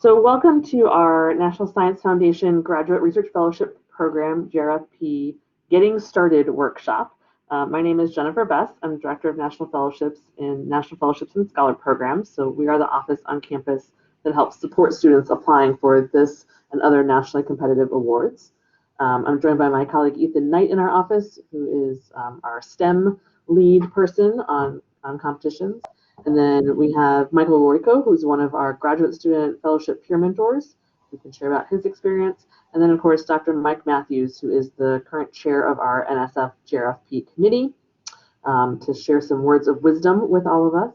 So welcome to our National Science Foundation Graduate Research Fellowship Program, JRFP, Getting Started workshop. My name is Jennifer Bess. I'm Director of National Fellowships and Scholar Programs. So we are the office on campus that helps support students applying for this and other nationally competitive awards. I'm joined by my colleague Ethan Knight in our office, who is our STEM lead person on competitions. And then we have Michael Royko, who's one of our graduate student fellowship peer mentors, who can share about his experience. And then, of course, Dr. Mike Matthews, who is the current chair of our NSF JRFP committee, to share some words of wisdom with all of us.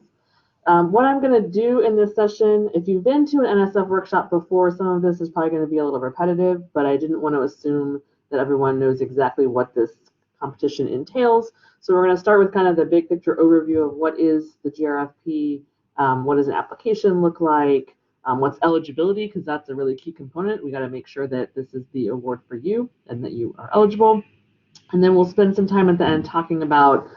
What I'm going to do in this session, if you've been to an NSF workshop before, some of this is probably going to be a little repetitive, but I didn't want to assume that everyone knows exactly what this competition entails. So we're going to start with kind of the big picture overview of what is the JRFP, what does an application look like, what's eligibility, because that's a really key component. We got to make sure that this is the award for you and that you are eligible. And then we'll spend some time at the end talking about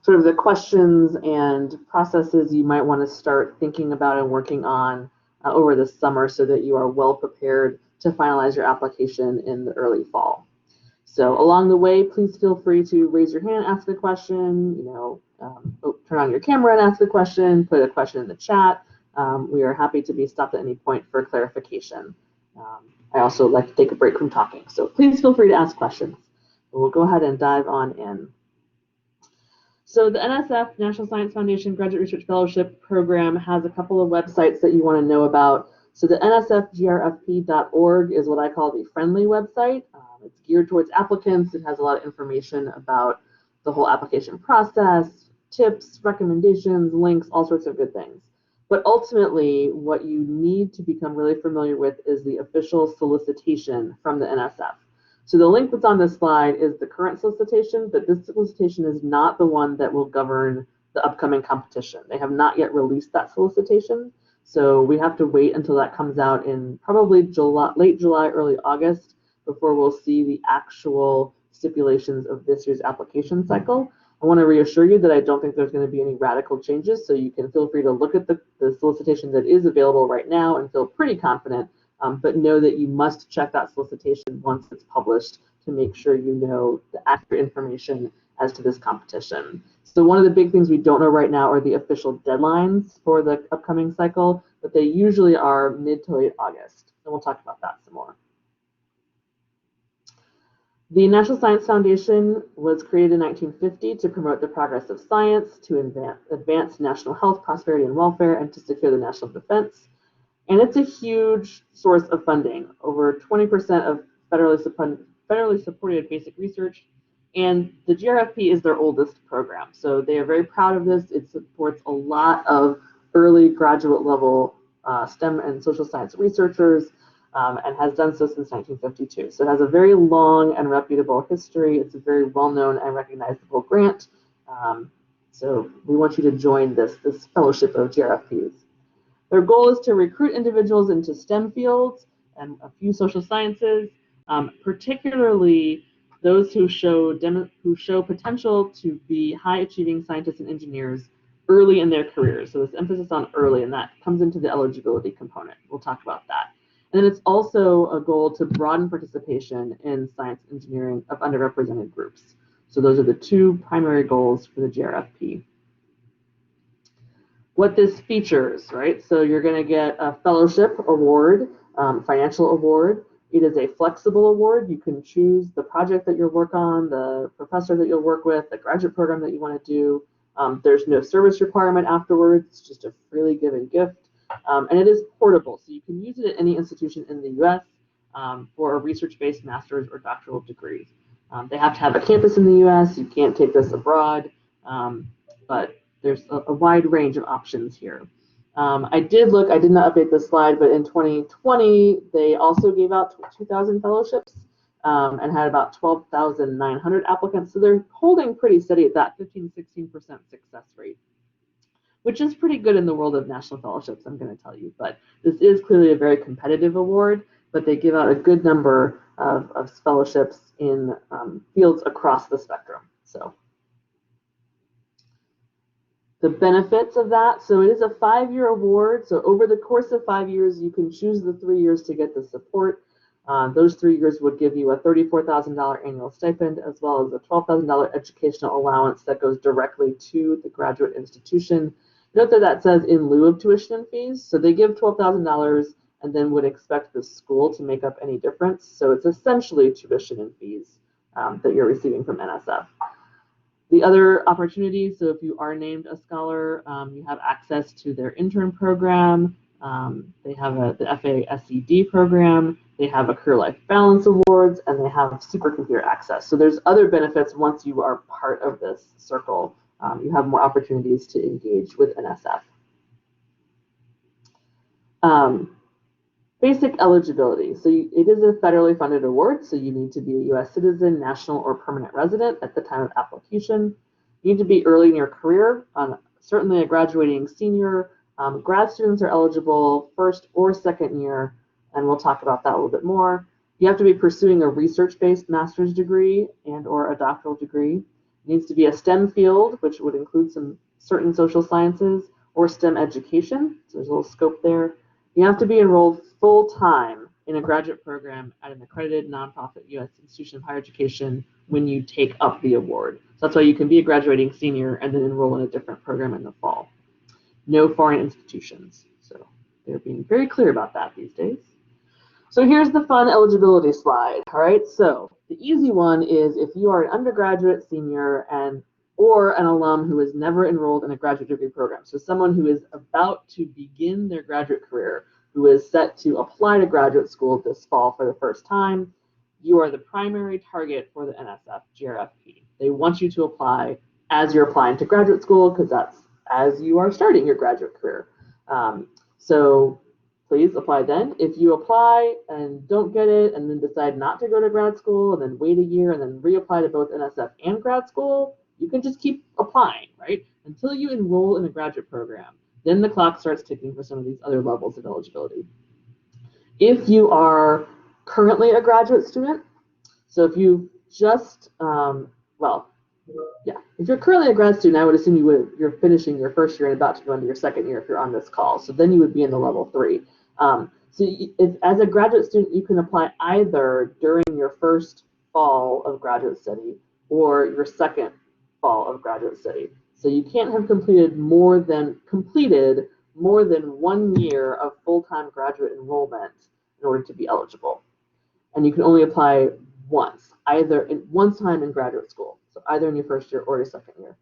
sort of the questions and processes you might want to start thinking about and working on over the summer so that you are well prepared to finalize your application in the early fall. So along the way, please feel free to raise your hand, ask a question, turn on your camera and ask a question, put a question in the chat. We are happy to be stopped at any point for clarification. I also like to take a break from talking, so please feel free to ask questions. We'll go ahead and dive on in. So the NSF, National Science Foundation Graduate Research Fellowship Program, has a couple of websites that you want to know about. So the nsfgrfp.org is what I call the friendly website. It's geared towards applicants. It has a lot of information about the whole application process, tips, recommendations, links, all sorts of good things. But ultimately, what you need to become really familiar with is the official solicitation from the NSF. So the link that's on this slide is the current solicitation, but this solicitation is not the one that will govern the upcoming competition. They have not yet released that solicitation. So we have to wait until that comes out in probably late July, early August, before we'll see the actual stipulations of this year's application cycle. I want to reassure you that I don't think there's going to be any radical changes, so you can feel free to look at the solicitation that is available right now and feel pretty confident, but know that you must check that solicitation once it's published to make sure you know the accurate information as to this competition. So one of the big things we don't know right now are the official deadlines for the upcoming cycle, but they usually are mid to late August, and we'll talk about that some more. The National Science Foundation was created in 1950 to promote the progress of science, to advance national health, prosperity, and welfare, and to secure the national defense. And it's a huge source of funding, over 20% of federally supported basic research. And the JRFP is their oldest program. So they are very proud of this. It supports a lot of early graduate level STEM and social science researchers, and has done so since 1952. So it has a very long and reputable history. It's a very well-known and recognizable grant. So we want you to join this fellowship of JRFPs. Their goal is to recruit individuals into STEM fields and a few social sciences, particularly those who show potential to be high-achieving scientists and engineers early in their careers. So this emphasis on early, and that comes into the eligibility component. We'll talk about that. And then it's also a goal to broaden participation in science engineering of underrepresented groups. So those are the two primary goals for the JRFP. What this features, right? So you're going to get a fellowship award, financial award. It is a flexible award. You can choose the project that you'll work on, the professor that you'll work with, the graduate program that you want to do. There's no service requirement afterwards. It's just a freely given gift. And it is portable, so you can use it at any institution in the US for a research-based master's or doctoral degree. They have to have a campus in the US. You can't take this abroad, but there's a wide range of options here. I did not update this slide, but in 2020, they also gave out 2,000 fellowships and had about 12,900 applicants. So they're holding pretty steady at that 15–16% success rate, which is pretty good in the world of national fellowships, I'm going to tell you. But this is clearly a very competitive award, but they give out a good number of fellowships in fields across the spectrum. So The benefits of that, so it is a 5-year award. So over the course of 5 years, you can choose the 3 years to get the support. Those 3 years would give you a $34,000 annual stipend, as well as a $12,000 educational allowance that goes directly to the graduate institution. Note that that says in lieu of tuition and fees. So they give $12,000 and then would expect the school to make up any difference. So it's essentially tuition and fees that you're receiving from NSF. The other opportunities, so if you are named a scholar, you have access to their intern program. They have the FASED program. They have a Career Life Balance Awards, and they have supercomputer access. So there's other benefits once you are part of this circle. You have more opportunities to engage with NSF. Basic eligibility. So it is a federally funded award, so you need to be a U.S. citizen, national, or permanent resident at the time of application. You need to be early in your career, certainly a graduating senior. Grad students are eligible first or second year, and we'll talk about that a little bit more. You have to be pursuing a research-based master's degree and or a doctoral degree. It needs to be a STEM field, which would include some certain social sciences, or STEM education, so there's a little scope there. You have to be enrolled full-time in a graduate program at an accredited nonprofit U.S. institution of higher education when you take up the award. So that's why you can be a graduating senior and then enroll in a different program in the fall. No foreign institutions. So they're being very clear about that these days. So here's the fun eligibility slide. All right, so the easy one is if you are an undergraduate, senior, or an alum who has never enrolled in a graduate degree program. So someone who is about to begin their graduate career, who is set to apply to graduate school this fall for the first time, you are the primary target for the NSF GRFP. They want you to apply as you're applying to graduate school because that's as you are starting your graduate career. So please apply then. If you apply and don't get it and then decide not to go to grad school and then wait a year and then reapply to both NSF and grad school, you can just keep applying, right? Until you enroll in a graduate program. Then the clock starts ticking for some of these other levels of eligibility. If you are currently a graduate student, so if you just, if you're currently a grad student, I would assume you're finishing your first year and about to go into your second year if you're on this call. So then you would be in the level 3. As a graduate student, you can apply either during your first fall of graduate study or your second fall of graduate study. So you can't have completed more than 1 year of full-time graduate enrollment in order to be eligible. And you can only apply once, one time in graduate school. So either in your first year or your second year.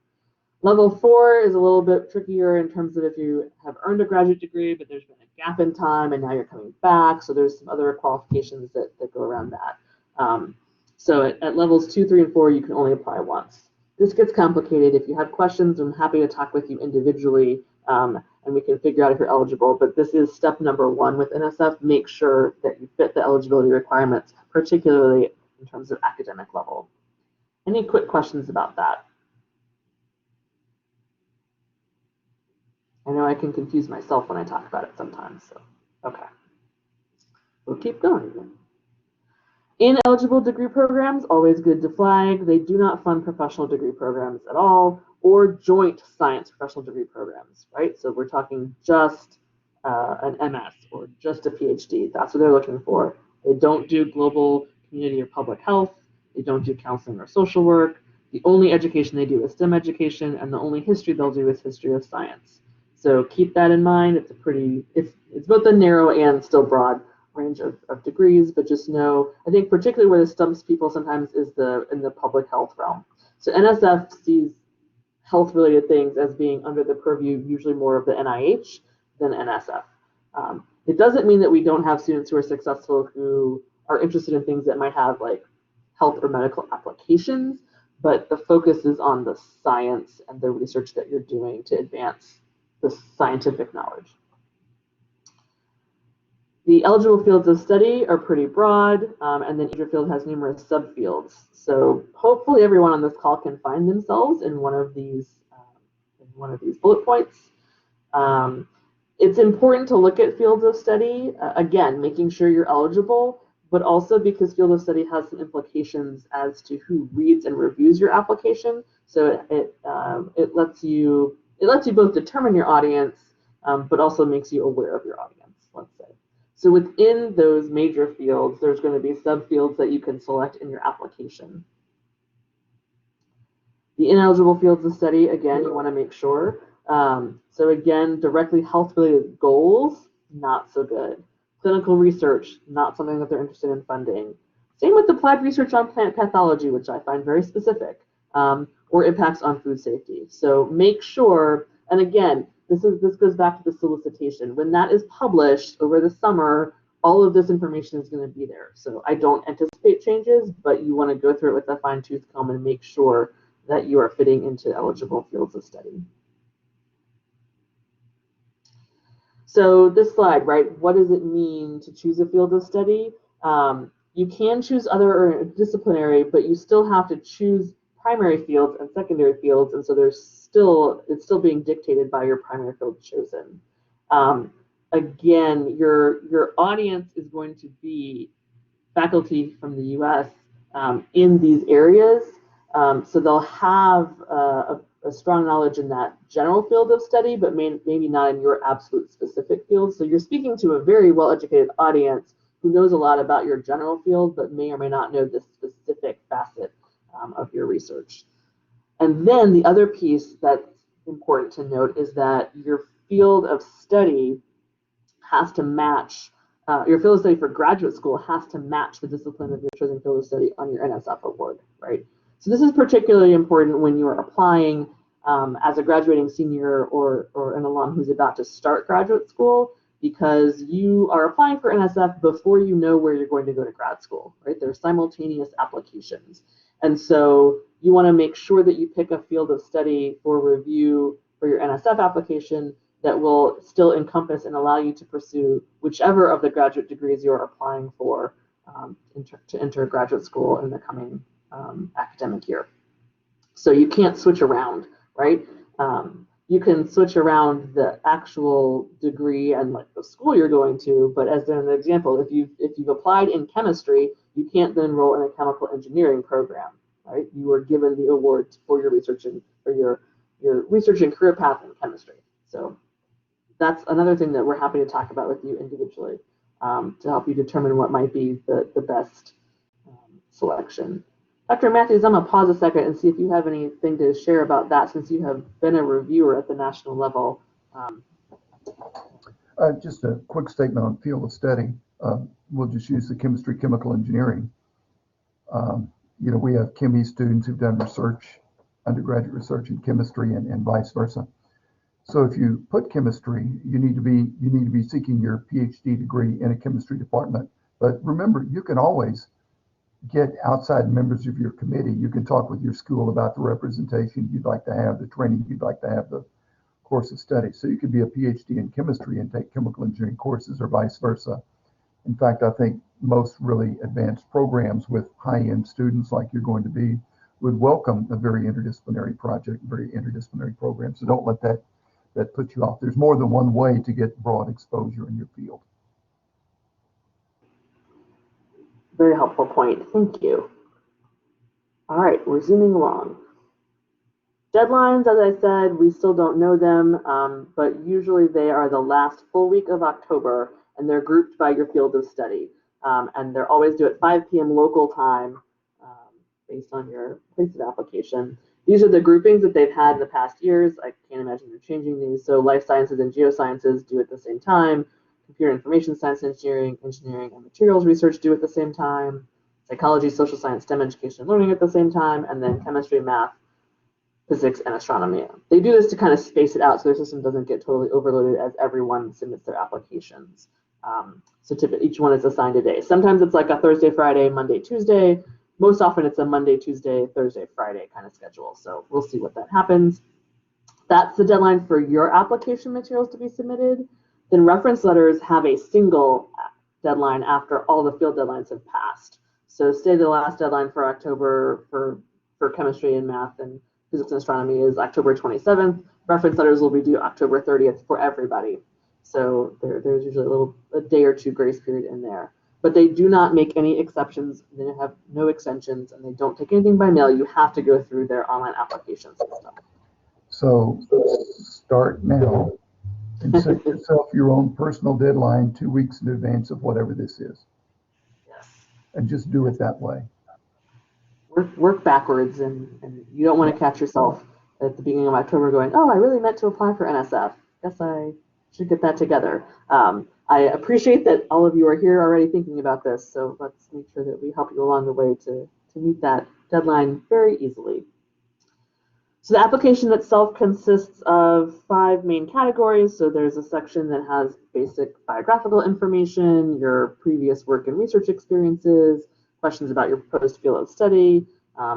Level 4 is a little bit trickier in terms of if you have earned a graduate degree, but there's been a gap in time and now you're coming back. So there's some other qualifications that go around that. So at levels 2, 3, and 4, you can only apply once. This gets complicated. If you have questions, I'm happy to talk with you individually and we can figure out if you're eligible. But this is step number 1 with NSF. Make sure that you fit the eligibility requirements, particularly in terms of academic level. Any quick questions about that? I know I can confuse myself when I talk about it sometimes, so okay. We'll keep going then. Ineligible degree programs, always good to flag. They do not fund professional degree programs at all or joint science professional degree programs, right? So we're talking just an MS or just a PhD. That's what they're looking for. They don't do global community or public health. They don't do counseling or social work. The only education they do is STEM education, and the only history they'll do is history of science. So keep that in mind. It's both a narrow and still broad range of degrees, but just know, I think particularly where this stumps people sometimes is in the public health realm. So NSF sees health-related things as being under the purview usually more of the NIH than NSF. It doesn't mean that we don't have students who are successful who are interested in things that might have like health or medical applications, but the focus is on the science and the research that you're doing to advance the scientific knowledge. The eligible fields of study are pretty broad, and then each field has numerous subfields. So hopefully everyone on this call can find themselves in one of these bullet points. It's important to look at fields of study, again, making sure you're eligible, but also because field of study has some implications as to who reads and reviews your application. So it lets you it lets you both determine your audience, but also makes you aware of your audience, let's say. So within those major fields, there's going to be subfields that you can select in your application. The ineligible fields of study, again, you want to make sure. So again, directly health-related goals, not so good. Clinical research, not something that they're interested in funding. Same with applied research on plant pathology, which I find very specific, or impacts on food safety. So make sure, and again, this goes back to the solicitation. When that is published over the summer, all of this information is going to be there. So I don't anticipate changes, but you want to go through it with a fine-tooth comb and make sure that you are fitting into eligible fields of study. So this slide, right, what does it mean to choose a field of study? You can choose other disciplinary, but you still have to choose primary fields and secondary fields, and so it's still being dictated by your primary field chosen. Again, your audience is going to be faculty from the US in these areas, so they'll have a strong knowledge in that general field of study, but maybe not in your absolute specific field. So you're speaking to a very well-educated audience who knows a lot about your general field, but may or may not know this specific facet of your research. And then the other piece that's important to note is that your field of study has to match, your field of study for graduate school has to match the discipline of your chosen field of study on your NSF award, right? So this is particularly important when you are applying as a graduating senior or an alum who's about to start graduate school, because you are applying for NSF before you know where you're going to go to grad school, right? They're simultaneous applications. And so you want to make sure that you pick a field of study for review for your NSF application that will still encompass and allow you to pursue whichever of the graduate degrees you're applying for to enter graduate school in the coming academic year. So you can't switch around, right? You can switch around the actual degree and like the school you're going to, but as an example, if you've applied in chemistry, you can't then enroll in a chemical engineering program, right? You were given the award for your research and your research and career path in chemistry. So that's another thing that we're happy to talk about with you individually to help you determine what might be the best selection. Dr. Matthews, I'm going to pause a second and see if you have anything to share about that, since you have been a reviewer at the national level. Just a quick statement on field of study. We'll just use the chemistry, chemical engineering. We have ChemE students who've done research, undergraduate research in chemistry and vice versa. So if you put chemistry, you need to be seeking your PhD degree in a chemistry department. But remember, you can always get outside members of your committee. You can talk with your school about the representation you'd like to have, the training you'd like to have, the course of study. So you could be a PhD in chemistry and take chemical engineering courses or vice versa. In fact, I think most really advanced programs with high-end students like you're going to be would welcome a very interdisciplinary project, very interdisciplinary program. So don't let that put you off. There's more than one way to get broad exposure in your field. Very helpful point. Thank you. All right, we're zooming along. Deadlines, as I said, we still don't know them, but usually they are the last full week of October, and they're grouped by your field of study. And they're always due at 5 p.m. local time based on your place of application. These are the groupings that they've had in the past years. I can't imagine they're changing these. So life sciences and geosciences due at the same time. Computer information science engineering, and materials research due at the same time. Psychology, social science, STEM education and learning at the same time. And then chemistry, math, physics, and astronomy. They do this to kind of space it out so their system doesn't get totally overloaded as everyone submits their applications. So typically each one is assigned a day. Sometimes it's like a Thursday, Friday, Monday, Tuesday. Most often it's a Monday, Tuesday, Thursday, Friday kind of schedule. So we'll see what that happens. That's the deadline for your application materials to be submitted. Then reference letters have a single deadline after all the field deadlines have passed. So say the last deadline for October for chemistry and math and physics and astronomy is October 27th. Reference letters will be due October 30th for everybody. So there's usually a day or two grace period in there. But they do not make any exceptions. They have no extensions, and they don't take anything by mail. You have to go through their online application system. So start now and set yourself your own personal deadline 2 weeks in advance of whatever this is. Yes. And just do it that way. Work backwards, and you don't want to catch yourself at the beginning of October going, oh, I really meant to apply for NSF. Guess I should get that together. I appreciate that all of you are here already thinking about this, so let's make sure that we help you along the way to meet that deadline very easily. So the application itself consists of 5 main categories. So there's a section that has basic biographical information, your previous work and research experiences, questions about your proposed field of study,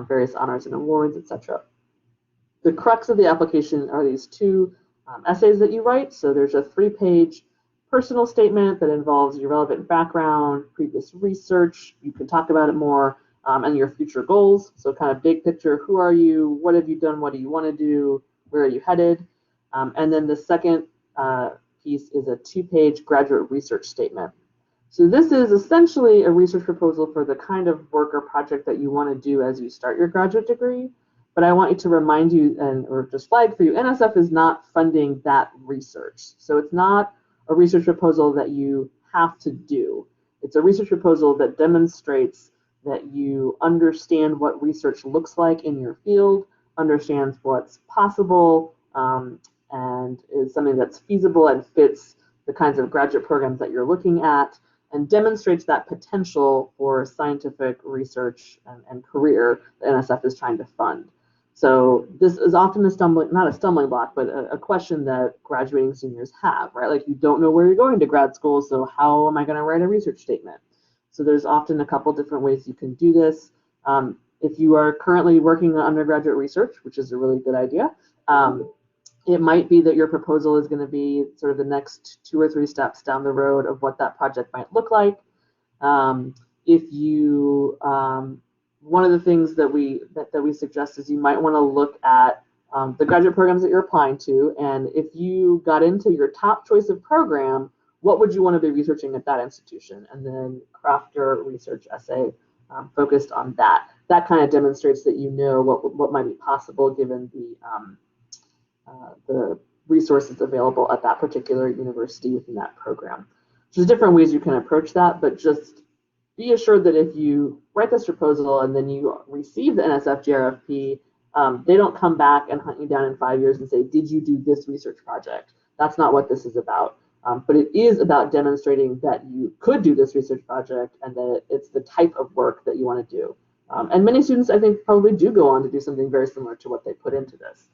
various honors and awards, etc. The crux of the application are these 2 essays that you write. So there's a 3-page personal statement that involves your relevant background, previous research, you can talk about it more, and your future goals. So kind of big picture, who are you, what have you done, what do you want to do, where are you headed? And then the second piece is a 2-page graduate research statement. So this is essentially a research proposal for the kind of work or project that you want to do as you start your graduate degree. But I want to remind you, or just flag for you, NSF is not funding that research. So it's not a research proposal that you have to do. It's a research proposal that demonstrates that you understand what research looks like in your field, understands what's possible, and is something that's feasible and fits the kinds of graduate programs that you're looking at, and demonstrates that potential for scientific research and career that NSF is trying to fund. So this is often not a stumbling block, but a question that graduating seniors have, right? Like, you don't know where you're going to grad school, so how am I going to write a research statement? So there's often a couple different ways you can do this. If you are currently working on undergraduate research, which is a really good idea, it might be that your proposal is going to be sort of the next 2 or 3 steps down the road of what that project might look like. If you, one of the things that we suggest is you might want to look at the graduate programs that you're applying to, and if you got into your top choice of program, what would you want to be researching at that institution? And then craft your research essay focused on that. That kind of demonstrates that you know what might be possible given the resources available at that particular university within that program. So there's different ways you can approach that, but just be assured that if you write this proposal and then you receive the NSF JRFP, they don't come back and hunt you down in 5 years and say, did you do this research project? That's not what this is about. But it is about demonstrating that you could do this research project and that it's the type of work that you want to do. And many students, I think, probably do go on to do something very similar to what they put into this.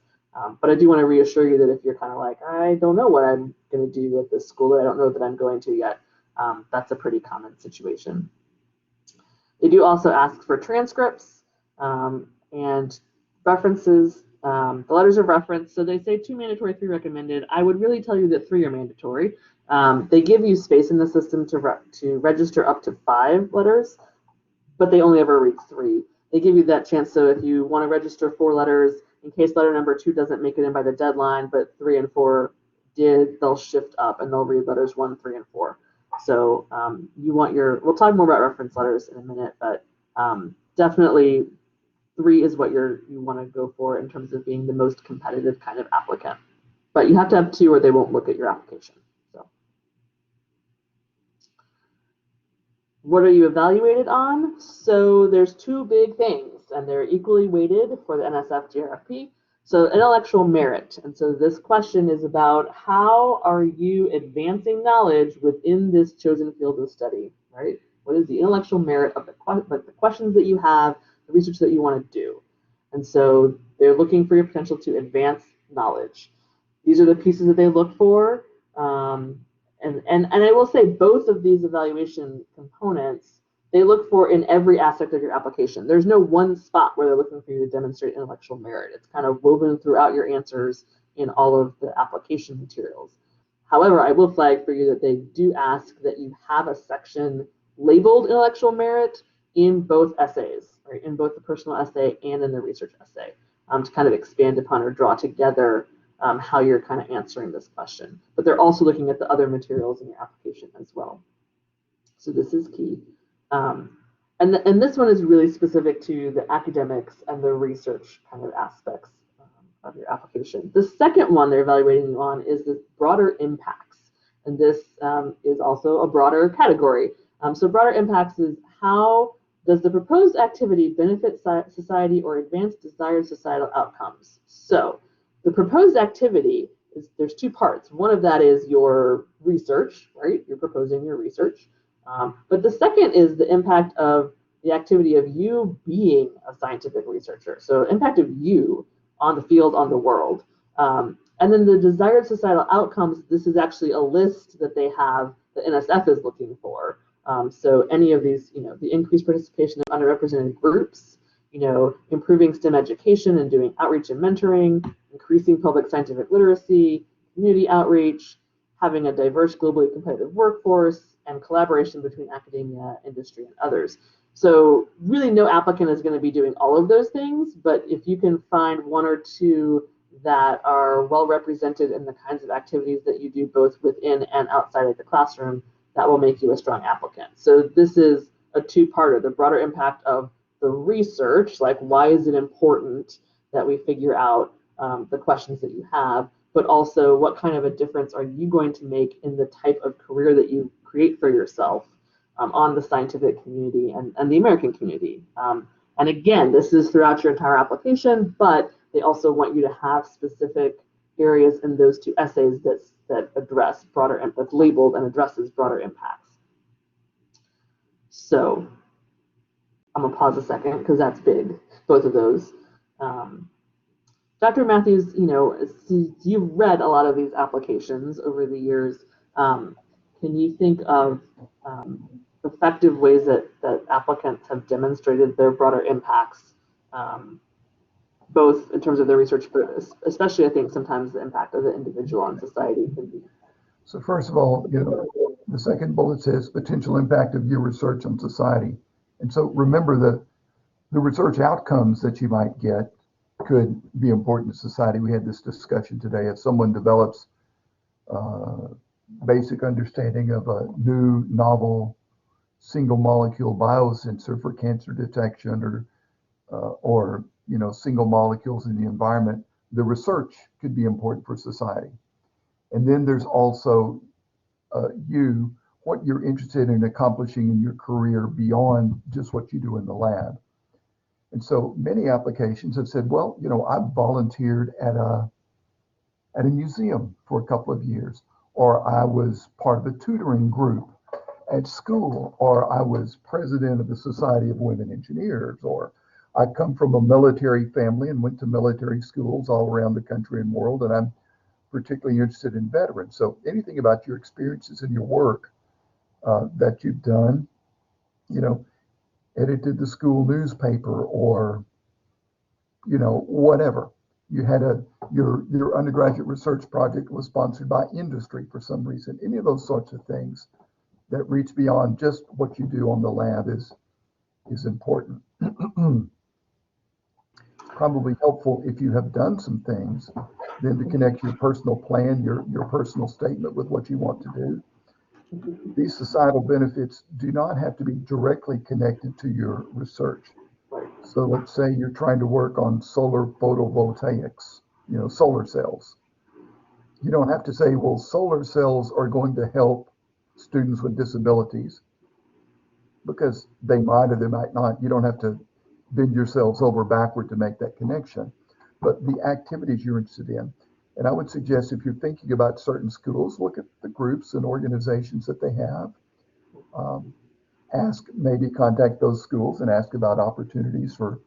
But I do want to reassure you that if you're kind of like, I don't know what I'm going to do at this school, I don't know that I'm going to yet, that's a pretty common situation. They do also ask for transcripts and references, the letters of reference. So they say 2 mandatory, 3 recommended. I would really tell you that 3 are mandatory. They give you space in the system to register up to 5 letters, but they only ever read 3. They give you that chance. So if you want to register 4 letters, in case letter number 2 doesn't make it in by the deadline, but 3 and 4 did, they'll shift up and they'll read letters 1, 3, and 4. So you want we'll talk more about reference letters in a minute, but definitely 3 is what you want to go for in terms of being the most competitive kind of applicant. But you have to have 2 or they won't look at your application. So what are you evaluated on? So there's 2 big things, and they're equally weighted for the NSF JRFP. So intellectual merit. And so this question is about how are you advancing knowledge within this chosen field of study, right? What is the intellectual merit of the questions that you have, the research that you want to do? And so they're looking for your potential to advance knowledge. These are the pieces that they look for. And I will say both of these evaluation components, they look for in every aspect of your application. There's no one spot where they're looking for you to demonstrate intellectual merit. It's kind of woven throughout your answers in all of the application materials. However, I will flag for you that they do ask that you have a section labeled intellectual merit in both essays, right? In both the personal essay and in the research essay, to kind of expand upon or draw together how you're kind of answering this question. But they're also looking at the other materials in your application as well. So this is key. And this one is really specific to the academics and the research kind of aspects of your application. The second one they're evaluating you on is the broader impacts. And this is also a broader category. So broader impacts is how does the proposed activity benefit society or advance desired societal outcomes? So the proposed activity is, there's two parts. One of that is your research, right? You're proposing your research. But the second is the impact of the activity of you being a scientific researcher. So impact of you on the field, on the world. And then the desired societal outcomes, this is actually a list that they have, the NSF is looking for. So any of these, the increased participation of underrepresented groups, improving STEM education and doing outreach and mentoring, increasing public scientific literacy, community outreach, having a diverse, globally competitive workforce, and collaboration between academia, industry, and others. So really no applicant is going to be doing all of those things, but if you can find one or two that are well represented in the kinds of activities that you do both within and outside of the classroom, that will make you a strong applicant. So this is a two-parter, the broader impact of the research, like why is it important that we figure out the questions that you have, but also what kind of a difference are you going to make in the type of career that you create for yourself on the scientific community and the American community. And again, this is throughout your entire application, but they also want you to have specific areas in those two essays that address broader, that's labeled and addresses broader impacts. So I'm gonna pause a second because that's big, both of those. Dr. Matthews, you've read a lot of these applications over the years. Can you think of effective ways that applicants have demonstrated their broader impacts, both in terms of their research, but especially I think sometimes the impact of the individual on society can be? So first of all, the second bullet says potential impact of your research on society. And so remember that the research outcomes that you might get could be important to society. We had this discussion today. If someone develops basic understanding of a new novel single molecule biosensor for cancer detection or single molecules in the environment, the research could be important for society. And then there's also what you're interested in accomplishing in your career beyond just what you do in the lab. And so many applications have said, well, I've volunteered at a museum for a couple of years, or I was part of a tutoring group at school, or I was president of the Society of Women Engineers, or I come from a military family and went to military schools all around the country and world, and I'm particularly interested in veterans. So anything about your experiences in your work that you've done, edited the school newspaper, or whatever. You had your undergraduate research project was sponsored by industry for some reason. Any of those sorts of things that reach beyond just what you do on the lab is important. Probably helpful if you have done some things, then to connect your personal plan, your personal statement with what you want to do. These societal benefits do not have to be directly connected to your research. So let's say you're trying to work on solar photovoltaics, solar cells. You don't have to say, well, solar cells are going to help students with disabilities, because they might or they might not. You don't have to bend yourselves over backward to make that connection, but the activities you're interested in. And I would suggest, if you're thinking about certain schools, look at the groups and organizations that they have. Maybe contact those schools and ask about opportunities for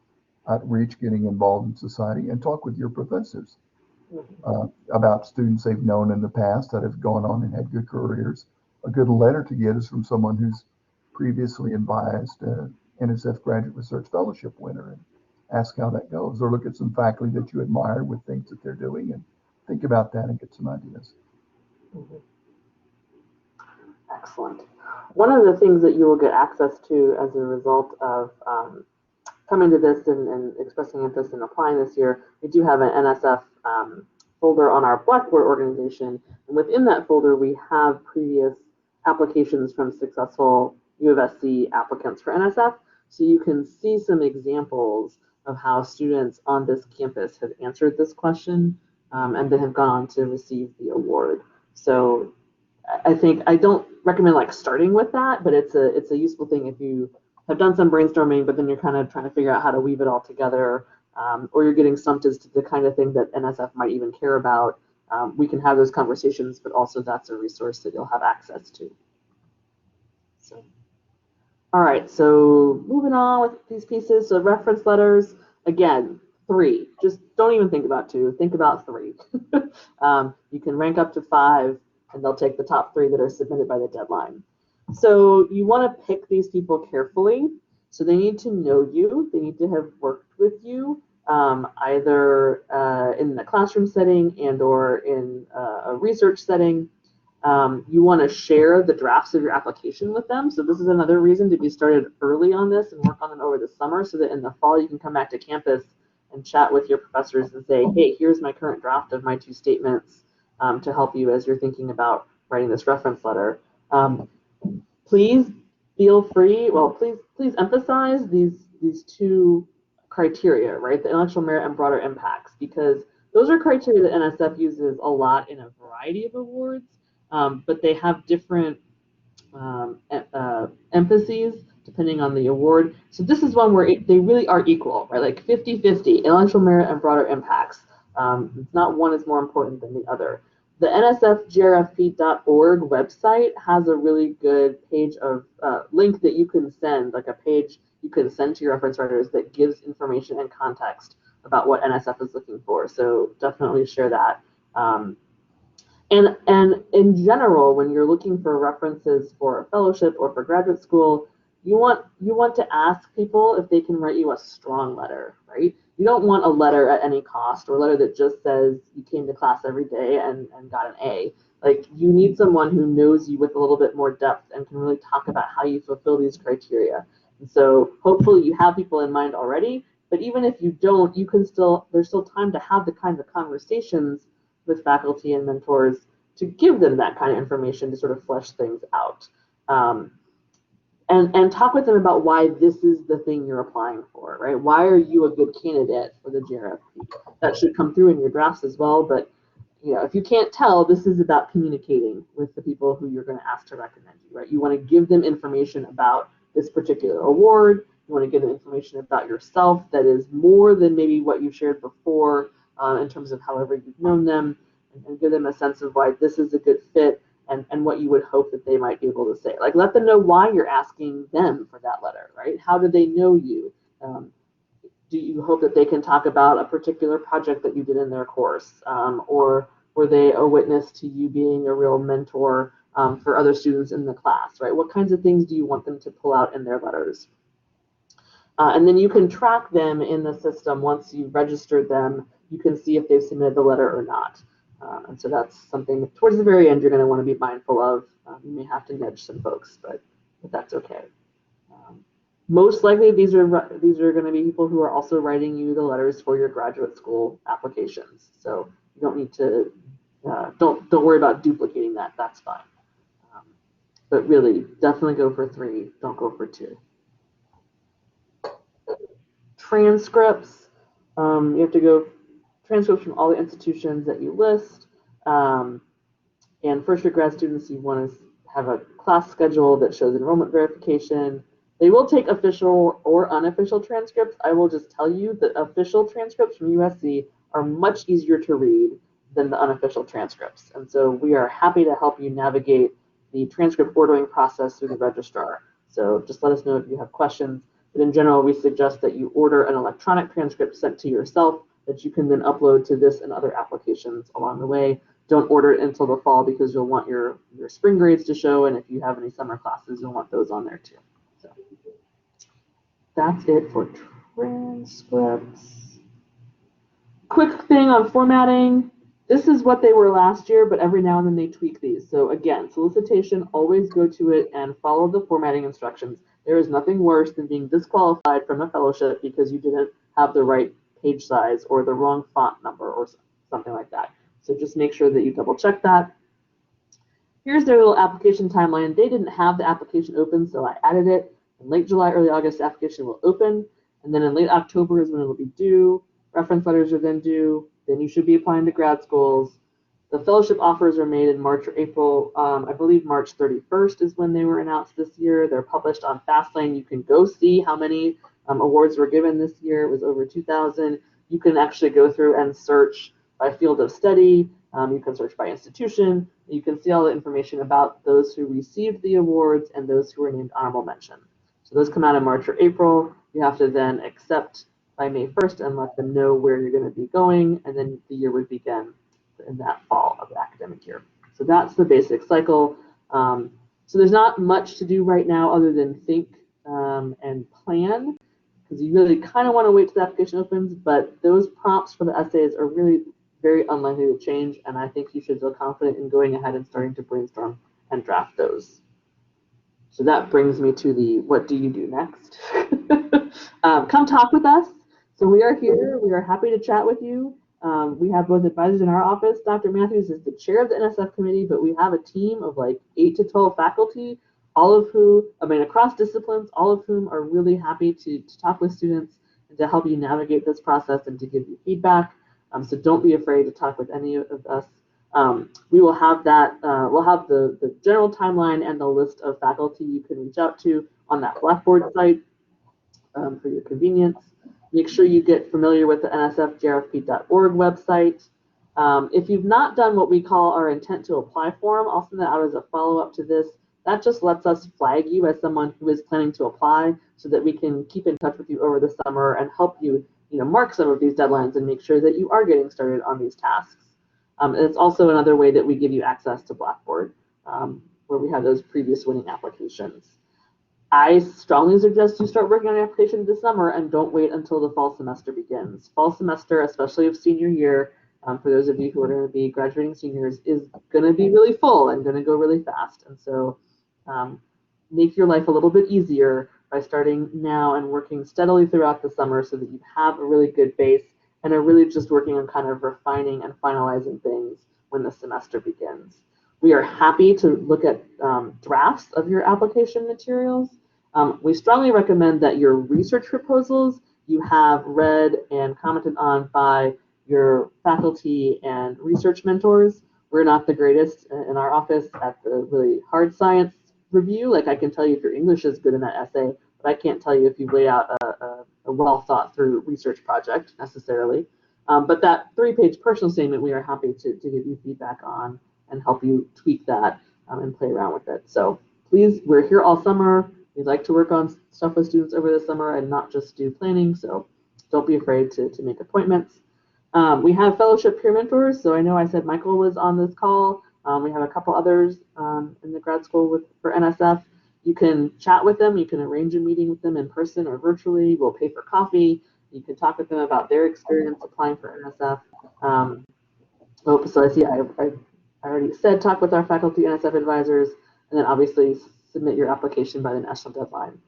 outreach, getting involved in society, and talk with your professors about students they've known in the past that have gone on and had good careers. A good letter to get is from someone who's previously advised NSF Graduate Research Fellowship winner, and ask how that goes, or look at some faculty that you admire with things that they're doing and think about that and get some ideas. Excellent. One of the things that you will get access to as a result of coming to this and expressing interest in applying this year, we do have an NSF folder on our Blackboard organization. And within that folder, we have previous applications from successful U of SC applicants for NSF. So you can see some examples of how students on this campus have answered this question and then have gone on to receive the award. So I think I don't recommend like starting with that, but it's a useful thing if you have done some brainstorming, but then you're kind of trying to figure out how to weave it all together, or you're getting stumped as to the kind of thing that NSF might even care about. We can have those conversations, but also that's a resource that you'll have access to. So, all right, so moving on with these pieces. So reference letters, again, 3. Just don't even think about 2. Think about 3. You can rank up to 5, and they'll take the top 3 that are submitted by the deadline. So you want to pick these people carefully. So they need to know you. They need to have worked with you, either in the classroom setting and or in a research setting. You want to share the drafts of your application with them. So this is another reason to be started early on this and work on them over the summer so that in the fall you can come back to campus and chat with your professors and say, hey, here's my current draft of my 2 statements to help you as you're thinking about writing this reference letter. Please feel free, well, please emphasize these 2 criteria, right? The intellectual merit and broader impacts, because those are criteria that NSF uses a lot in a variety of awards, but they have different emphases depending on the award. So this is one where they really are equal, right? Like 50-50, intellectual merit and broader impacts. It's not one is more important than the other. The nsfgrfp.org website has a really good page of link that you can send, like a page you can send to your reference writers that gives information and context about what NSF is looking for. So definitely share that. And in general, when you're looking for references for a fellowship or for graduate school, you want to ask people if they can write you a strong letter, right? You don't want a letter at any cost or a letter that just says you came to class every day and got an A. Like, you need someone who knows you with a little bit more depth and can really talk about how you fulfill these criteria. And so hopefully you have people in mind already, but even if you don't, you can there's still time to have the kinds of conversations with faculty and mentors to give them that kind of information to sort of flesh things out. And talk with them about why this is the thing you're applying for, right? Why are you a good candidate for the JRFP? That should come through in your drafts as well, but if you can't tell, this is about communicating with the people who you're going to ask to recommend you, right? You want to give them information about this particular award. You want to give them information about yourself that is more than maybe what you shared before in terms of however you've known them, and give them a sense of why this is a good fit and what you would hope that they might be able to say. Like, let them know why you're asking them for that letter, right? How do they know you? Do you hope that they can talk about a particular project that you did in their course? Or were they a witness to you being a real mentor for other students in the class, right? What kinds of things do you want them to pull out in their letters? And then you can track them in the system. Once you've registered them, you can see if they've submitted the letter or not. And so that's something towards the very end you're going to want to be mindful of. You may have to nudge some folks, but that's okay. Most likely, these are going to be people who are also writing you the letters for your graduate school applications. So you don't need to don't worry about duplicating that. That's fine. But really, definitely go for 3. Don't go for 2. Transcripts. You have to go transcripts from all the institutions that you list. And first-year grad students, you want to have a class schedule that shows enrollment verification. They will take official or unofficial transcripts. I will just tell you that official transcripts from USC are much easier to read than the unofficial transcripts. And so we are happy to help you navigate the transcript ordering process through the registrar. So just let us know if you have questions. But in general, we suggest that you order an electronic transcript sent to yourself that you can then upload to this and other applications along the way. Don't order it until the fall because you'll want your spring grades to show, and if you have any summer classes, you'll want those on there too. So that's it for transcripts. Quick thing on formatting. This is what they were last year, but every now and then they tweak these. So again, solicitation, always go to it and follow the formatting instructions. There is nothing worse than being disqualified from a fellowship because you didn't have the right page size or the wrong font number or something like that. So just make sure that you double check that. Here's their little application timeline. They didn't have the application open, so I added it. In late July, early August, the application will open. And then in late October is when it'll be due. Reference letters are then due. Then you should be applying to grad schools. The fellowship offers are made in March or April. I believe March 31st is when they were announced this year. They're published on Fastlane. You can go see how many awards were given this year. It was over 2,000. You can actually go through and search by field of study. You can search by institution. You can see all the information about those who received the awards and those who were named honorable mention. So those come out in March or April. You have to then accept by May 1st and let them know where you're going to be going, and then the year would begin in that fall of the academic year. So that's the basic cycle. So there's not much to do right now other than think and plan, because you really kind of want to wait till the application opens, but those prompts for the essays are really very unlikely to change, and I think you should feel confident in going ahead and starting to brainstorm and draft those. So that brings me to the what do you do next? Come talk with us. So we are here. We are happy to chat with you. We have both advisors in our office. Dr. Matthews is the chair of the NSF committee, but we have a team of like 8 to 12 faculty, all of who, across disciplines, all of whom are really happy to talk with students and to help you navigate this process and to give you feedback. So don't be afraid to talk with any of us. We will have that, we'll have the general timeline and the list of faculty you can reach out to on that Blackboard site for your convenience. Make sure you get familiar with the nsfjrfp.org website. If you've not done what we call our intent to apply form, I'll send that out as a follow-up to this. That just lets us flag you as someone who is planning to apply so that we can keep in touch with you over the summer and help you, mark some of these deadlines and make sure that you are getting started on these tasks. And it's also another way that we give you access to Blackboard, where we have those previous winning applications. I strongly suggest you start working on your application this summer and don't wait until the fall semester begins. Fall semester, especially of senior year, for those of you who are going to be graduating seniors, is going to be really full and going to go really fast. And so make your life a little bit easier by starting now and working steadily throughout the summer so that you have a really good base and are really just working on kind of refining and finalizing things when the semester begins. We are happy to look at drafts of your application materials. We strongly recommend that your research proposals you have read and commented on by your faculty and research mentors. We're not the greatest in our office at the really hard science review. Like I can tell you if your English is good in that essay, but I can't tell you if you've laid out a well thought through research project necessarily. But that 3-page personal statement, we are happy to give you feedback on and help you tweak that and play around with it. So please, we're here all summer. We'd like to work on stuff with students over the summer and not just do planning. So don't be afraid to make appointments. We have fellowship peer mentors. So I know I said Michael was on this call. We have a couple others in the grad school for NSF. You can chat with them. You can arrange a meeting with them in person or virtually. We'll pay for coffee. You can talk with them about their experience applying for NSF. So I see I already said talk with our faculty NSF advisors, and then obviously submit your application by the national deadline.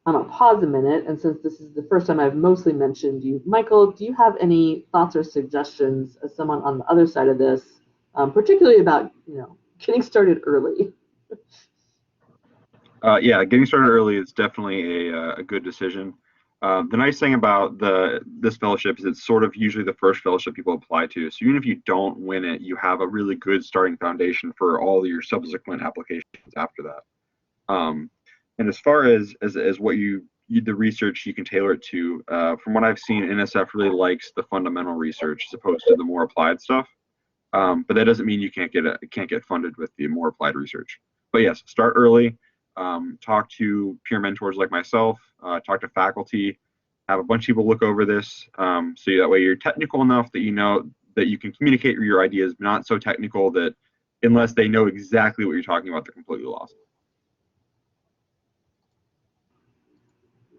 I'm going to pause a minute, and since this is the first time I've mostly mentioned you, Michael, do you have any thoughts or suggestions as someone on the other side of this, particularly about getting started early? Yeah, getting started early is definitely a good decision. The nice thing about this fellowship is it's sort of usually the first fellowship people apply to. So even if you don't win it, you have a really good starting foundation for all your subsequent applications after that. And as far as what the research you can tailor it to, from what I've seen, NSF really likes the fundamental research as opposed to the more applied stuff. But that doesn't mean you can't get funded with the more applied research. But yes, start early. Talk to peer mentors like myself, talk to faculty, have a bunch of people look over this, so that way you're technical enough that you know that you can communicate your ideas, but not so technical that unless they know exactly what you're talking about, they're completely lost.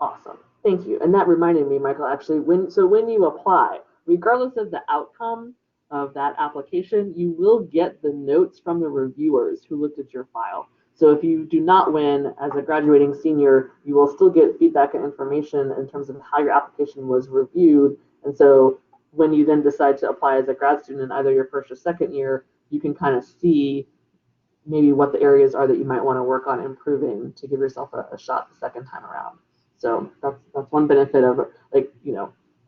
Awesome, thank you. And that reminded me, Michael, actually, when you apply, regardless of the outcome of that application, you will get the notes from the reviewers who looked at your file. So if you do not win as a graduating senior, you will still get feedback and information in terms of how your application was reviewed. And so when you then decide to apply as a grad student in either your first or second year, you can kind of see maybe what the areas are that you might want to work on improving to give yourself a shot the second time around. So that's one benefit of, like,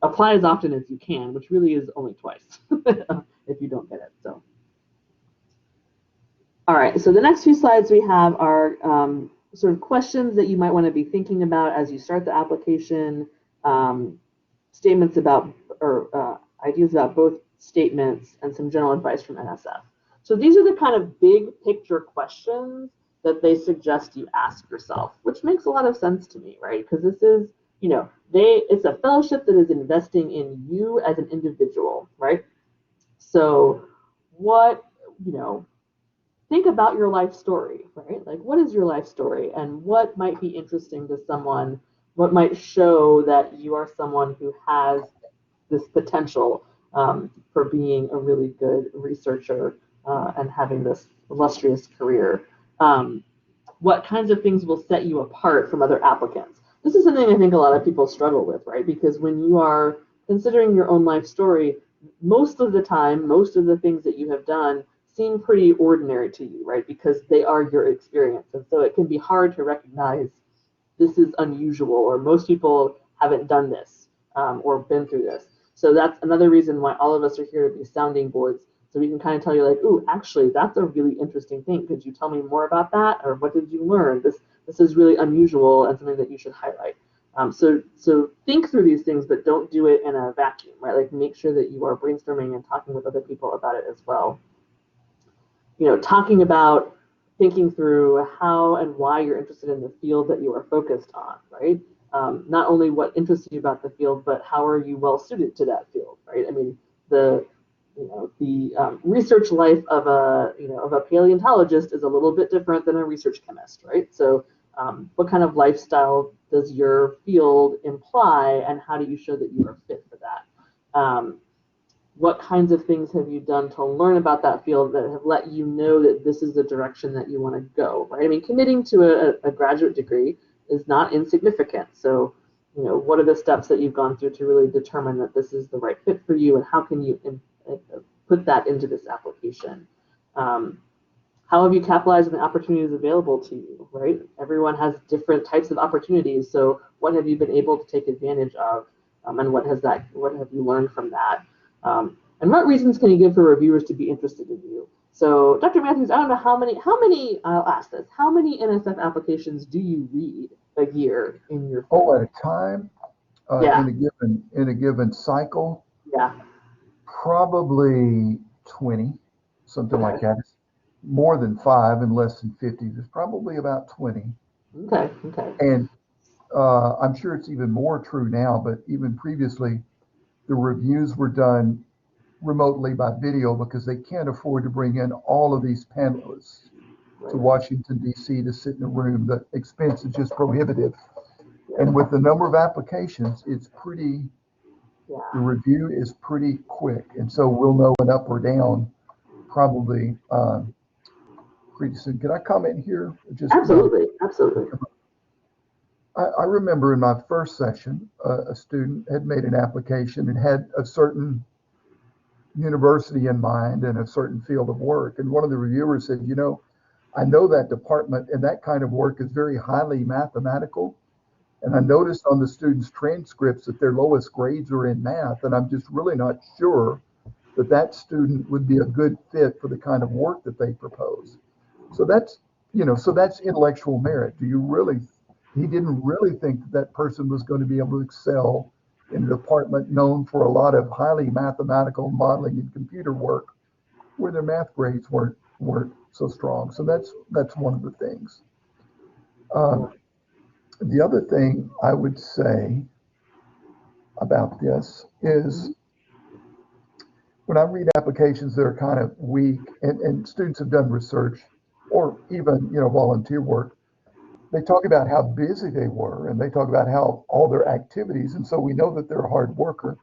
apply as often as you can, which really is only twice if you don't get it. So, all right. So the next few slides we have are sort of questions that you might want to be thinking about as you start the application, statements about, or ideas about both statements, and some general advice from NSF. So these are the kind of big picture questions that they suggest you ask yourself, which makes a lot of sense to me, right? Because this is, it's a fellowship that is investing in you as an individual, right? So what, think about your life story, right? Like, what is your life story, and what might be interesting to someone? What might show that you are someone who has this potential for being a really good researcher and having this illustrious career? What kinds of things will set you apart from other applicants? This is something I think a lot of people struggle with, right? Because when you are considering your own life story, most of the time, most of the things that you have done seem pretty ordinary to you, right? Because they are your experience. And so it can be hard to recognize this is unusual, or most people haven't done this or been through this. So that's another reason why all of us are here to be sounding boards. So we can kind of tell you, like, ooh, actually, that's a really interesting thing. Could you tell me more about that? Or what did you learn? This is really unusual and something that you should highlight. So think through these things, but don't do it in a vacuum, right? Like, make sure that you are brainstorming and talking with other people about it as well. Talking about thinking through how and why you're interested in the field that you are focused on, right? Not only what interests you about the field, but how are you well suited to that field, right? I mean, the research life of a paleontologist is a little bit different than a research chemist, right? So what kind of lifestyle does your field imply, and how do you show that you are fit for that? What kinds of things have you done to learn about that field that have let you know that this is the direction that you want to go, right? I mean, committing to a graduate degree is not insignificant. So, what are the steps that you've gone through to really determine that this is the right fit for you, and how can you put that into this application? How have you capitalized on the opportunities available to you, right? Everyone has different types of opportunities. So what have you been able to take advantage of? And what have you learned from that? And what reasons can you give for reviewers to be interested in you? So Dr. Matthews, I don't know how many, I'll ask this, how many NSF applications do you read a year in your field? Oh, at a time, Yeah. in a given cycle, Yeah. probably 20, something like that. It's more than 5 and less than 50. There's probably about 20. Okay. And I'm sure it's even more true now, but even previously, the reviews were done remotely by video because they can't afford to bring in all of these panelists to Washington, D.C. to sit in a room. The expense is just prohibitive. And with the number of applications, the review is pretty quick. And so we'll know an up or down probably pretty soon. Can I comment here? Absolutely. I remember in my first session, a student had made an application and had a certain university in mind and a certain field of work. And one of the reviewers said, I know that department and that kind of work is very highly mathematical. And I noticed on the students' transcripts that their lowest grades are in math. And I'm just really not sure that student would be a good fit for the kind of work that they propose. So that's intellectual merit. He didn't really think that person was going to be able to excel in a department known for a lot of highly mathematical modeling and computer work where their math grades weren't so strong. So that's one of the things. The other thing I would say about this is when I read applications that are kind of weak, and students have done research or even volunteer work, they talk about how busy they were and they talk about how all their activities, and so we know that they're a hard worker.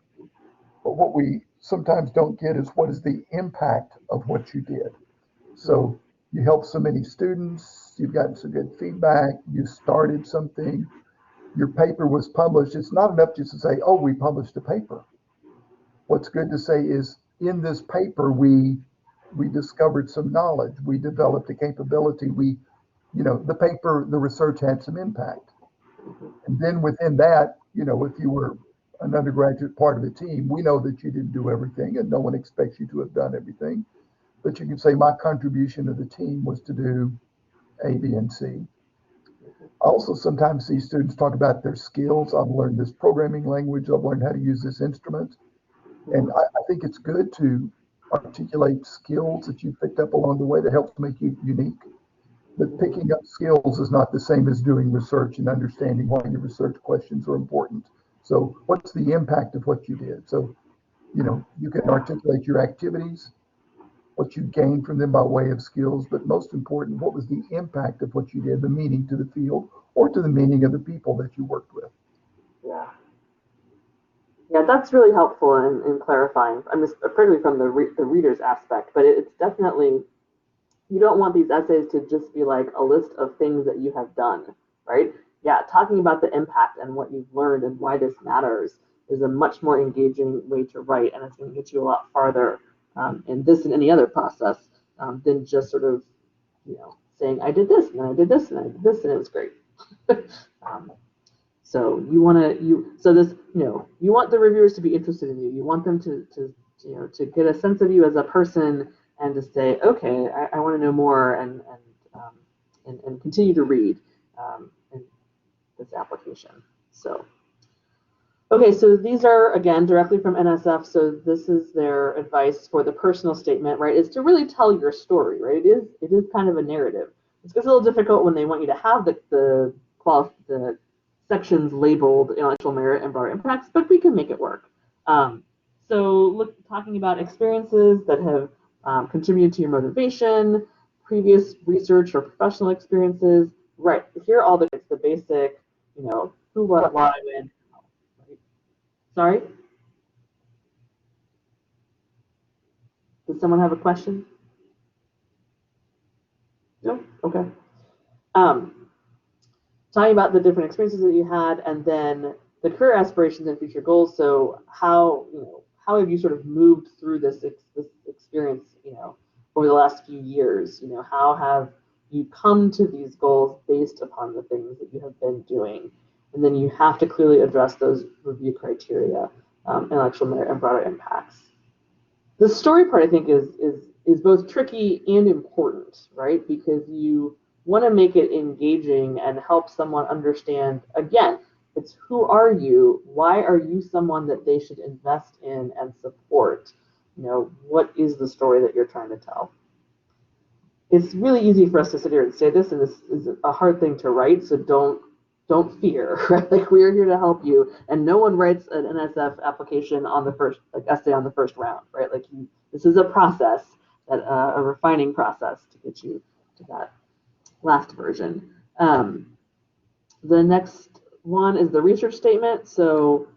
But what we sometimes don't get is what is the impact of what you did. So you helped so many students, you've gotten some good feedback, you started something, your paper was published. It's not enough just to say, oh, we published a paper. What's good to say is in this paper, we discovered some knowledge, we developed a capability, the research had some impact. And then within that, you know, if you were an undergraduate part of a team, we know that you didn't do everything and no one expects you to have done everything. But you can say my contribution to the team was to do A, B, and C. I also sometimes see students talk about their skills. I've learned this programming language. I've learned how to use this instrument. And I think it's good to articulate skills that you picked up along the way that helps make you unique. But picking up skills is not the same as doing research and understanding why your research questions are important. So what's the impact of what you did? So, you know, you can articulate your activities, what you gained from them by way of skills, but most important, what was the impact of what you did, the meaning to the field or to the meaning of the people that you worked with. Yeah. Yeah, that's really helpful in clarifying. I mean, particularly from the reader's aspect, but it's definitely, you don't want these essays to just be like a list of things that you have done, right? Yeah, talking about the impact and what you've learned and why this matters is a much more engaging way to write, and it's going to get you a lot farther in this and any other process than just sort of, you know, saying I did this and then I did this and I did this and it was great. So you want to so this, you know, you want the reviewers to be interested in you. You want them to you know, to get a sense of you as a person and to say, okay, I want to know more and continue to read in this application. So, okay, so these are, again, directly from NSF. So this is their advice for the personal statement, right? Is to really tell your story, right? It is kind of a narrative. It's a little difficult when they want you to have the sections labeled intellectual merit and broader impacts, but we can make it work. So talking about experiences that have contributed to your motivation, previous research or professional experiences, right? Here are all the basic, you know, who, what, why, when. Right? Sorry? Does someone have a question? No? Okay. Talking about the different experiences that you had, and then the career aspirations and future goals. So how, you know, how have you sort of moved through this experience, you know, over the last few years? You know, how have you come to these goals based upon the things that you have been doing? And then you have to clearly address those review criteria, intellectual merit and broader impacts. The story part, I think, is both tricky and important, right? Because you want to make it engaging and help someone understand, again, it's who are you? Why are you someone that they should invest in and support? You know, what is the story that you're trying to tell? It's really easy for us to sit here and say this, and this is a hard thing to write, so don't fear, right? Like, we're here to help you, and no one writes an NSF application on the first, like, essay on the first round, right? Like, this is a process, that a refining process to get you to that last version. The next one is the research statement. So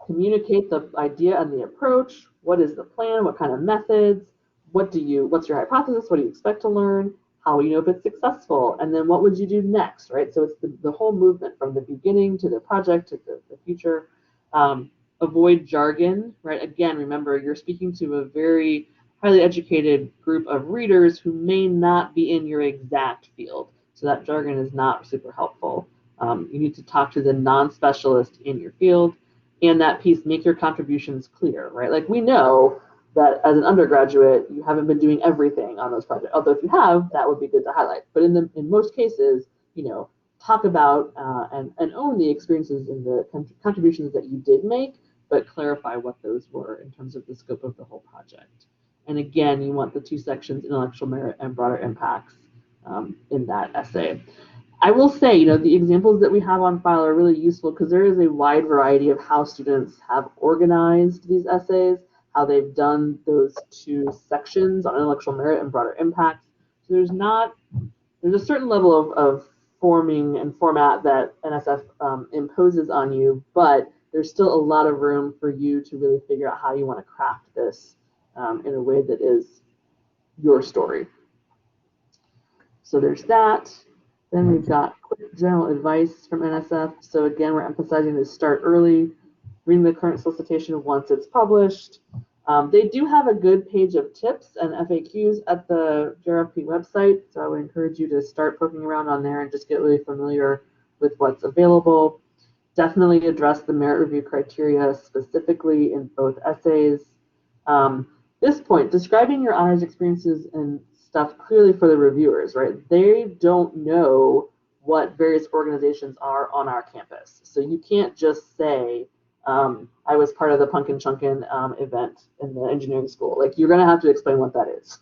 communicate the idea and the approach. What is the plan? What kind of methods? What's your hypothesis? What do you expect to learn? How will you know if it's successful? And then what would you do next, right? So it's the whole movement from the beginning to the project to the future. Avoid jargon, right? Again, remember, you're speaking to a very highly educated group of readers who may not be in your exact field. So that jargon is not super helpful. You need to talk to the non-specialist in your field. And that piece, make your contributions clear, right? Like, we know that as an undergraduate, you haven't been doing everything on those projects. Although if you have, that would be good to highlight. But in most cases, you know, talk about and own the experiences and the contributions that you did make, but clarify what those were in terms of the scope of the whole project. And again, you want the two sections, intellectual merit and broader impacts, in that essay. I will say, you know, the examples that we have on file are really useful because there is a wide variety of how students have organized these essays, how they've done those two sections on intellectual merit and broader impacts. So there's a certain level of forming and format that NSF imposes on you, but there's still a lot of room for you to really figure out how you want to craft this in a way that is your story. So there's that. Then we've got quick general advice from NSF. So again, we're emphasizing to start early, reading the current solicitation once it's published. They do have a good page of tips and FAQs at the JRFP website, so I would encourage you to start poking around on there and just get really familiar with what's available. Definitely address the merit review criteria specifically in both essays. This point, describing your honors experiences and stuff clearly for the reviewers, right? They don't know what various organizations are on our campus. So you can't just say, I was part of the Punkin Chunkin event in the engineering school. Like, you're gonna have to explain what that is.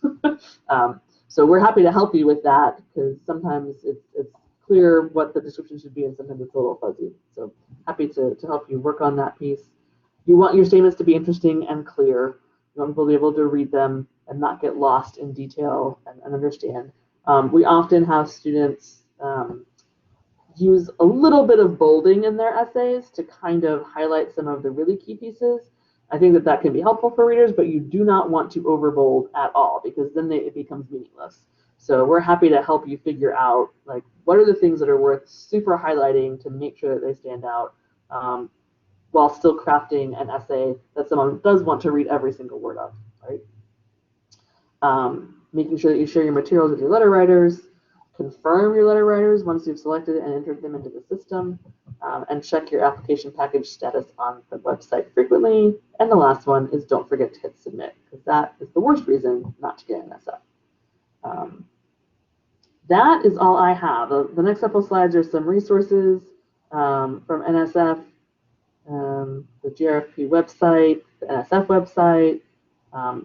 So we're happy to help you with that, because sometimes it's clear what the description should be and sometimes it's a little fuzzy. So happy to help you work on that piece. You want your statements to be interesting and clear. You want people to be able to read them and not get lost in detail and understand. We often have students use a little bit of bolding in their essays to kind of highlight some of the really key pieces. I think that that can be helpful for readers, but you do not want to overbold at all, because then it becomes meaningless. So we're happy to help you figure out, like, what are the things that are worth super highlighting to make sure that they stand out, while still crafting an essay that someone does want to read every single word of, right? Making sure that you share your materials with your letter writers, confirm your letter writers once you've selected and entered them into the system, and check your application package status on the website frequently. And the last one is don't forget to hit submit, because that is the worst reason not to get an NSF. That is all I have. The next couple slides are some resources from NSF, the GRFP website, the NSF website.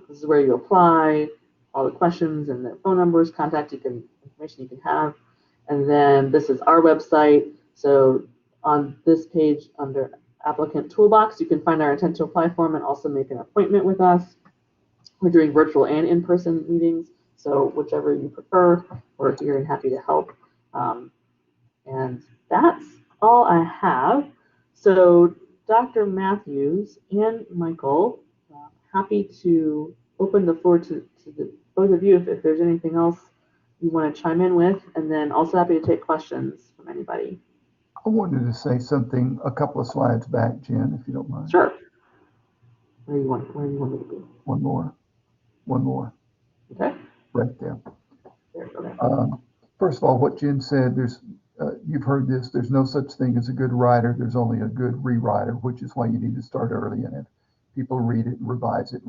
This is where you apply, all the questions and the phone numbers, information you can have. And then this is our website. So on this page under applicant toolbox, you can find our intent to apply form and also make an appointment with us. We're doing virtual and in-person meetings, so whichever you prefer, we're here and happy to help. And that's all I have. So Dr. Matthews and Michael, happy to open the floor to both of you if there's anything else you want to chime in with, and then also happy to take questions from anybody. I wanted to say something a couple of slides back, Jen, if you don't mind. Sure. Where do you want me to be? One more. Okay. Right there. Okay. First of all, what Jen said, you've heard this, there's no such thing as a good writer, there's only a good rewriter, which is why you need to start early in it. People read it and revise it,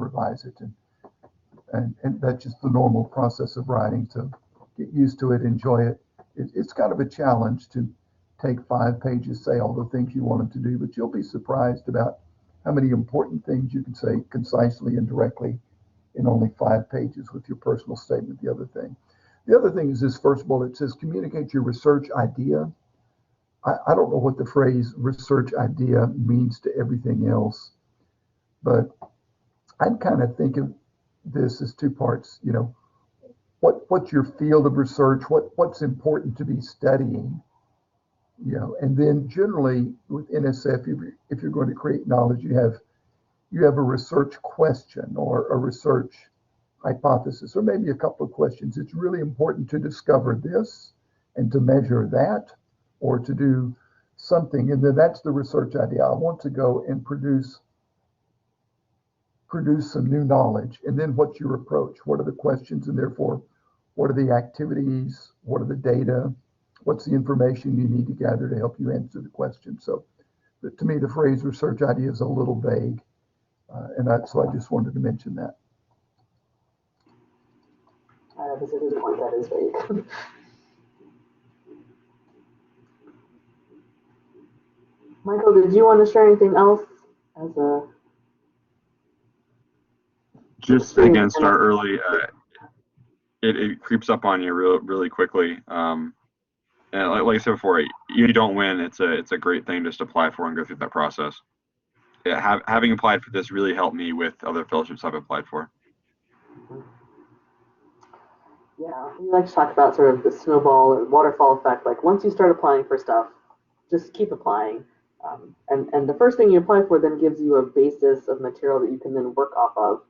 and that's just the normal process of writing. So get used to it, enjoy it. It's kind of a challenge to take 5 pages, say all the things you want them to do, but you'll be surprised about how many important things you can say concisely and directly in only 5 pages with your personal statement. The other thing is this first bullet. It says communicate your research idea. I don't know what the phrase research idea means to everything else, but I'd kind of think of this as 2 parts. You know, what's your field of research? What's important to be studying? You know, and then generally with NSF, if you're going to create knowledge, you have a research question or a research hypothesis, or maybe a couple of questions. It's really important to discover this and to measure that, or to do something, and then that's the research idea. I want to go and produce some new knowledge. And then what's your approach? What are the questions, and therefore what are the activities? What are the data? What's the information you need to gather to help you answer the question? So to me, the phrase research idea is a little vague, so I just wanted to mention that. That's a good point. That is vague. Michael, did you want to share anything else as a? Just again, start early. It creeps up on you really quickly. And like I said before, you don't win. It's a great thing just to apply for and go through that process. Yeah, having applied for this really helped me with other fellowships I've applied for. Yeah, we like to talk about sort of the snowball or waterfall effect. Like, once you start applying for stuff, just keep applying. And the first thing you apply for then gives you a basis of material that you can then work off of.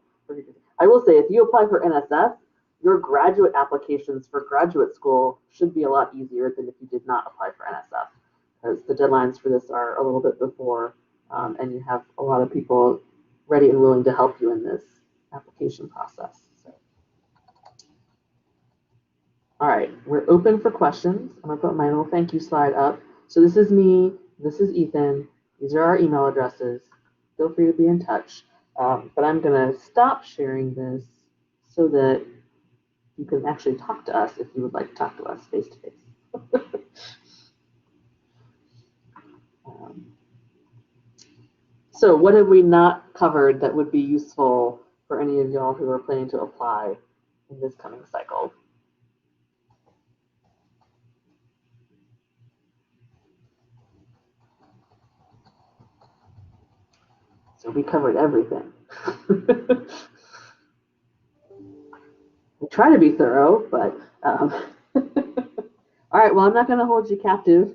I will say, if you apply for NSF, your graduate applications for graduate school should be a lot easier than if you did not apply for NSF, because the deadlines for this are a little bit before, and you have a lot of people ready and willing to help you in this application process. All right, we're open for questions. I'm gonna put my little thank you slide up. So this is me, this is Ethan, these are our email addresses. Feel free to be in touch. But I'm going to stop sharing this so that you can actually talk to us if you would like to talk to us face to face. So what have we not covered that would be useful for any of y'all who are planning to apply in this coming cycle? So we covered everything. We try to be thorough, but all right, well, I'm not going to hold you captive.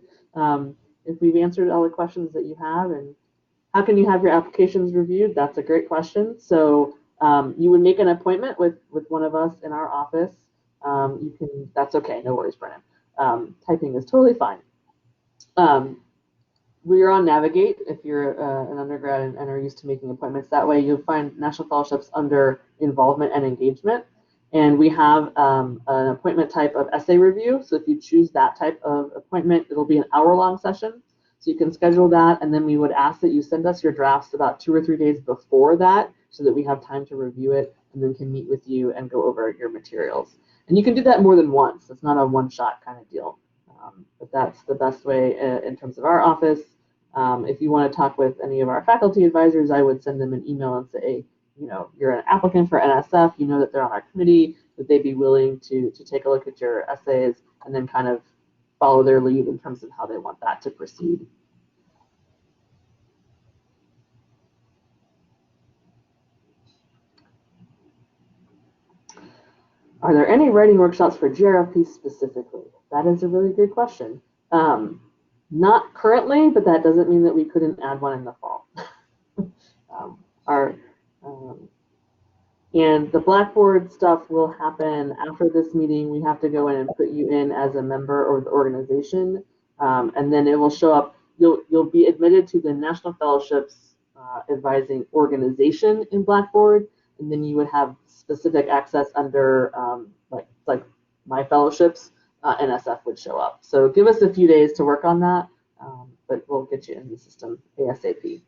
If we've answered all the questions that you have, and how can you have your applications reviewed? That's a great question. So you would make an appointment with one of us in our office. You can, that's okay, no worries, Brennan. Typing is totally fine. We are on Navigate if you're an undergrad and are used to making appointments that way. You'll find National Fellowships under Involvement and Engagement. And we have an appointment type of essay review. So if you choose that type of appointment, it'll be an hour-long session. So you can schedule that, and then we would ask that you send us your drafts about 2 or 3 days before that so that we have time to review it and then can meet with you and go over your materials. And you can do that more than once. It's not a one-shot kind of deal. But that's the best way in terms of our office. If you want to talk with any of our faculty advisors, I would send them an email and say, you know, you're an applicant for NSF, you know that they're on our committee, that they'd be willing to take a look at your essays and then kind of follow their lead in terms of how they want that to proceed. Are there any writing workshops for GRFP specifically? That is a really good question. Not currently, but that doesn't mean that we couldn't add one in the fall. And the Blackboard stuff will happen after this meeting. We have to go in and put you in as a member of the organization, and then it will show up. You'll be admitted to the National Fellowships Advising Organization in Blackboard, and then you would have specific access under like My Fellowships. NSF would show up. So give us a few days to work on that, but we'll get you in the system ASAP.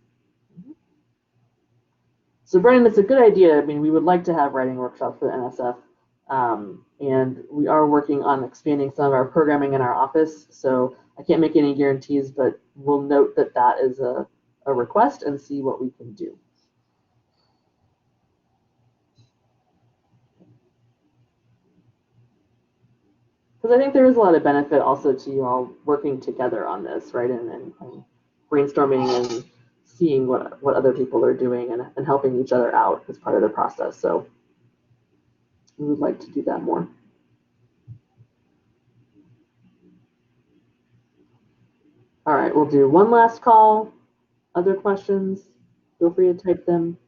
So Brennan, it's a good idea. I mean, we would like to have writing workshops for the NSF, and we are working on expanding some of our programming in our office. So I can't make any guarantees, but we'll note that that is a request and see what we can do. Because I think there is a lot of benefit also to you all working together on this, right? And brainstorming and seeing what other people are doing and helping each other out as part of the process. So we would like to do that more. All right, we'll do one last call. Other questions, feel free to type them.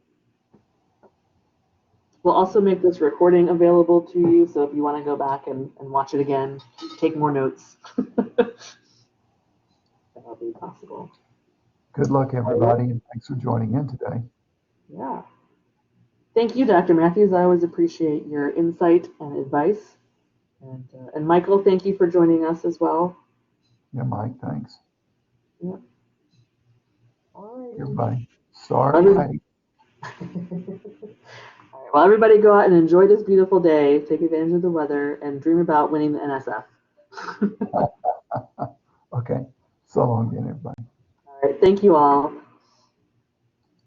We'll also make this recording available to you, so if you want to go back and watch it again, take more notes. That'll be possible. Good luck, everybody, and thanks for joining in today. Yeah. Thank you, Dr. Matthews. I always appreciate your insight and advice. And Michael, thank you for joining us as well. Yeah, Mike, thanks. Yeah. All right. Everybody, sorry. Well, everybody go out and enjoy this beautiful day, take advantage of the weather, and dream about winning the NSF. Okay. So long again, everybody. All right. Thank you all.